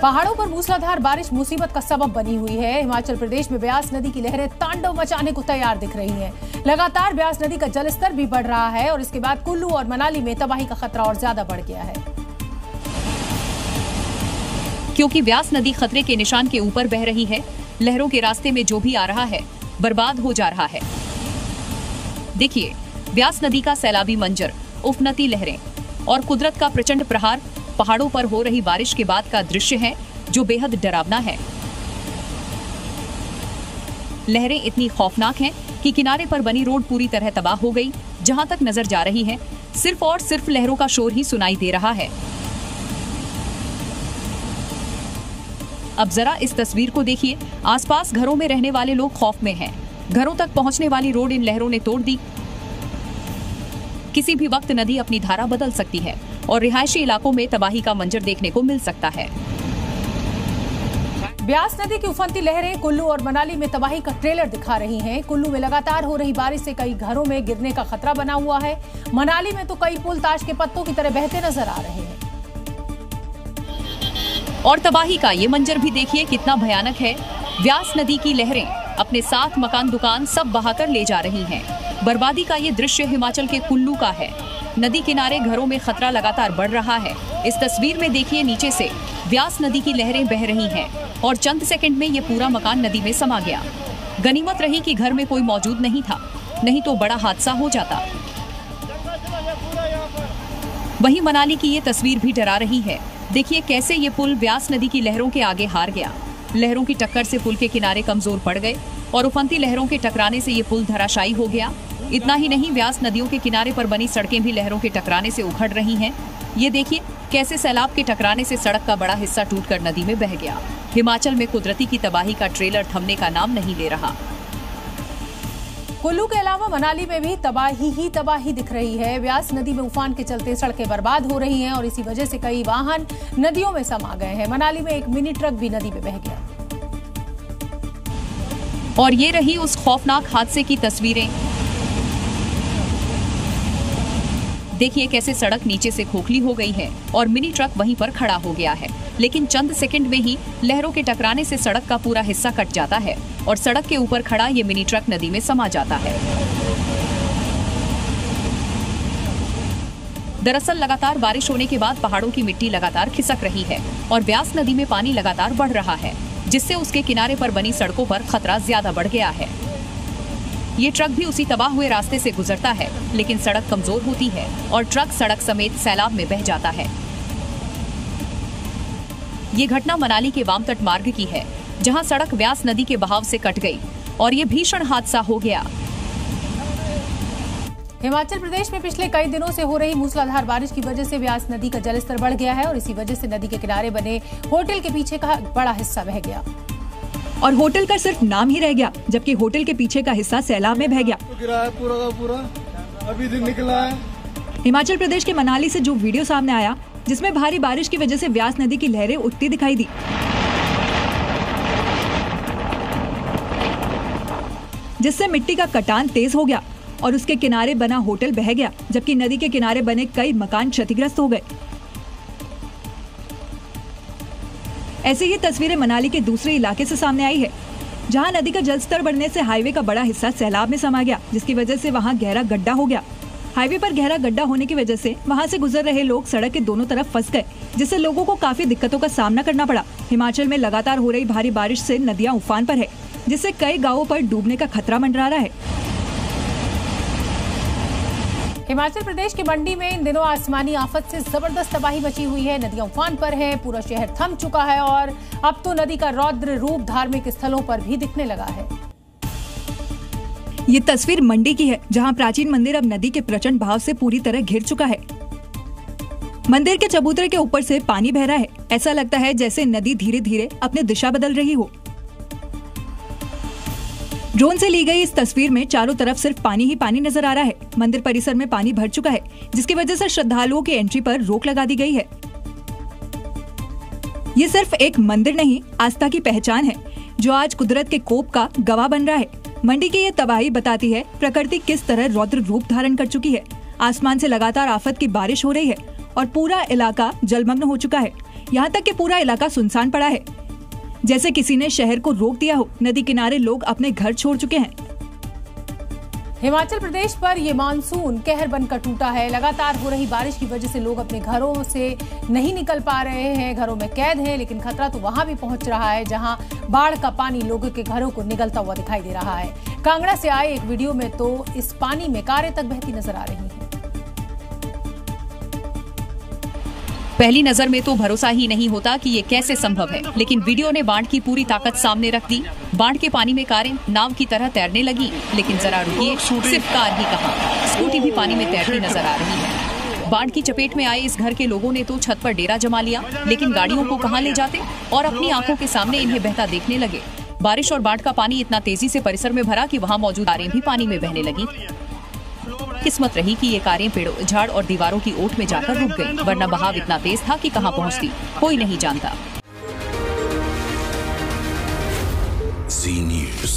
पहाड़ों पर मूसलाधार बारिश मुसीबत का सबब बनी हुई है। हिमाचल प्रदेश में ब्यास नदी की लहरें तांडव मचाने को तैयार दिख रही हैं। लगातार ब्यास नदी का जलस्तर भी बढ़ रहा है और इसके बाद कुल्लू और मनाली में तबाही का खतरा और ज्यादा बढ़ गया है, क्योंकि ब्यास नदी खतरे के निशान के ऊपर बह रही है। लहरों के रास्ते में जो भी आ रहा है बर्बाद हो जा रहा है। देखिए ब्यास नदी का सैलाबी मंजर, उफनती लहरें और कुदरत का प्रचंड प्रहार पहाड़ों पर हो रही बारिश के बाद का दृश्य है जो बेहद डरावना है। लहरें इतनी खौफनाक हैं कि किनारे पर बनी रोड पूरी तरह तबाह हो गई। जहां तक नजर जा रही है सिर्फ और सिर्फ लहरों का शोर ही सुनाई दे रहा है। अब जरा इस तस्वीर को देखिए। आसपास घरों में रहने वाले लोग खौफ में हैं। घरों तक पहुंचने वाली रोड इन लहरों ने तोड़ दी। किसी भी वक्त नदी अपनी धारा बदल सकती है और रिहायशी इलाकों में तबाही का मंजर देखने को मिल सकता है। ब्यास नदी की उफनती लहरें कुल्लू और मनाली में तबाही का ट्रेलर दिखा रही हैं। कुल्लू में लगातार हो रही बारिश से कई घरों में गिरने का खतरा बना हुआ है। मनाली में तो कई पुल ताश के पत्तों की तरह बहते नजर आ रहे हैं। और तबाही का ये मंजर भी देखिए कितना भयानक है। ब्यास नदी की लहरें अपने साथ मकान दुकान सब बहाकर ले जा रही हैं। बर्बादी का ये दृश्य हिमाचल के कुल्लू का है। नदी किनारे घरों में खतरा लगातार बढ़ रहा है। इस तस्वीर में देखिए नीचे से ब्यास नदी की लहरें बह रही हैं और चंद सेकंड में ये पूरा मकान नदी में समा गया। गनीमत रही कि घर में कोई मौजूद नहीं था, नहीं तो बड़ा हादसा हो जाता। वहीं मनाली की ये तस्वीर भी डरा रही है। देखिए कैसे ये पुल ब्यास नदी की लहरों के आगे हार गया। लहरों की टक्कर से पुल के किनारे कमजोर पड़ गए और उफनती लहरों के टकराने से ये पुल धराशायी हो गया। इतना ही नहीं, ब्यास नदियों के किनारे पर बनी सड़कें भी लहरों के टकराने से उखड़ रही हैं। ये देखिए कैसे सैलाब के टकराने से सड़क का बड़ा हिस्सा टूटकर नदी में बह गया। हिमाचल में कुदरती की तबाही का ट्रेलर थमने का नाम नहीं ले रहा। कुल्लू के अलावा मनाली में भी तबाही ही तबाही दिख रही है। ब्यास नदी में उफान के चलते सड़कें बर्बाद हो रही हैं और इसी वजह से कई वाहन नदियों में समा गए हैं। मनाली में एक मिनी ट्रक भी नदी में बह गया। और ये रही उस खौफनाक हादसे की तस्वीरें। देखिए कैसे सड़क नीचे से खोखली हो गई है और मिनी ट्रक वहीं पर खड़ा हो गया है। लेकिन चंद सेकंड में ही लहरों के टकराने से सड़क का पूरा हिस्सा कट जाता है और सड़क के ऊपर खड़ा ये मिनी ट्रक नदी में समा जाता है। दरअसल लगातार बारिश होने के बाद पहाड़ों की मिट्टी लगातार खिसक रही है और ब्यास नदी में पानी लगातार बढ़ रहा है, जिससे उसके किनारे पर बनी सड़कों पर खतरा ज्यादा बढ़ गया है। ये ट्रक भी उसी तबाह हुए रास्ते से गुजरता है, लेकिन सड़क कमजोर होती है और ट्रक सड़क समेत सैलाब में बह जाता है। ये घटना मनाली के वामतट मार्ग की है, जहां सड़क ब्यास नदी के बहाव से कट गई और ये भीषण हादसा हो गया। हिमाचल प्रदेश में पिछले कई दिनों से हो रही मूसलाधार बारिश की वजह से ब्यास नदी का जलस्तर बढ़ गया है और इसी वजह से नदी के किनारे बने होटल के पीछे का बड़ा हिस्सा बह गया। और होटल का सिर्फ नाम ही रह गया, जबकि होटल के पीछे का हिस्सा सैलाब में बह गया। पूरा का पूरा अभी दिन निकला है। हिमाचल प्रदेश के मनाली से जो वीडियो सामने आया, जिसमें भारी बारिश की वजह से ब्यास नदी की लहरें उठती दिखाई दी, जिससे मिट्टी का कटान तेज हो गया और उसके किनारे बना होटल बह गया, जबकि नदी के किनारे बने कई मकान क्षतिग्रस्त हो गए। ऐसी ही तस्वीरें मनाली के दूसरे इलाके से सामने आई है, जहां नदी का जलस्तर बढ़ने से हाईवे का बड़ा हिस्सा सैलाब में समा गया, जिसकी वजह से वहां गहरा गड्ढा हो गया। हाईवे पर गहरा गड्ढा होने की वजह से वहां से गुजर रहे लोग सड़क के दोनों तरफ फंस गए, जिससे लोगों को काफी दिक्कतों का सामना करना पड़ा। हिमाचल में लगातार हो रही भारी बारिश से नदियां उफान पर है, जिससे कई गाँवों पर डूबने का खतरा मंडरा रहा है। हिमाचल प्रदेश की मंडी में इन दिनों आसमानी आफत से जबरदस्त तबाही मची हुई है। नदियां उफान पर हैं, पूरा शहर थम चुका है और अब तो नदी का रौद्र रूप धार्मिक स्थलों पर भी दिखने लगा है। ये तस्वीर मंडी की है, जहां प्राचीन मंदिर अब नदी के प्रचंड बहाव से पूरी तरह घिर चुका है। मंदिर के चबूतरे के ऊपर से पानी बह रहा है। ऐसा लगता है जैसे नदी धीरे धीरे अपनी दिशा बदल रही हो। ड्रोन से ली गई इस तस्वीर में चारों तरफ सिर्फ पानी ही पानी नजर आ रहा है। मंदिर परिसर में पानी भर चुका है, जिसकी वजह से श्रद्धालुओं की एंट्री पर रोक लगा दी गई है। ये सिर्फ एक मंदिर नहीं, आस्था की पहचान है, जो आज कुदरत के कोप का गवाह बन रहा है। मंडी की ये तबाही बताती है प्रकृति किस तरह रौद्र रूप धारण कर चुकी है। आसमान से लगातार आफत की बारिश हो रही है और पूरा इलाका जलमग्न हो चुका है। यहाँ तक कि पूरा इलाका सुनसान पड़ा है, जैसे किसी ने शहर को रोक दिया हो। नदी किनारे लोग अपने घर छोड़ चुके हैं। हिमाचल प्रदेश पर ये मानसून कहर बनकर टूटा है। लगातार हो रही बारिश की वजह से लोग अपने घरों से नहीं निकल पा रहे हैं, घरों में कैद हैं, लेकिन खतरा तो वहां भी पहुंच रहा है जहां बाढ़ का पानी लोगों के घरों को निगलता हुआ दिखाई दे रहा है। कांगड़ा से आए एक वीडियो में तो इस पानी में कारें तक बहती नजर आ रही हैं। पहली नजर में तो भरोसा ही नहीं होता कि ये कैसे संभव है, लेकिन वीडियो ने बाढ़ की पूरी ताकत सामने रख दी। बाढ़ के पानी में कारें नाव की तरह तैरने लगी, लेकिन जरा रुकिए, सिर्फ कार ही कहां, स्कूटी भी पानी में तैरती नजर आ रही है। बाढ़ की चपेट में आए इस घर के लोगों ने तो छत पर डेरा जमा लिया, लेकिन गाड़ियों को कहां ले जाते और अपनी आंखों के सामने इन्हें बहता देखने लगे। बारिश और बाढ़ का पानी इतना तेजी से परिसर में भरा कि वहाँ मौजूद कारें भी पानी में बहने लगी। किस्मत रही कि ये कारें पेड़ों, झाड़ और दीवारों की ओट में जाकर रुक गईं, वरना बहाव इतना तेज था कि कहां पहुंचती कोई नहीं जानता। Zee News।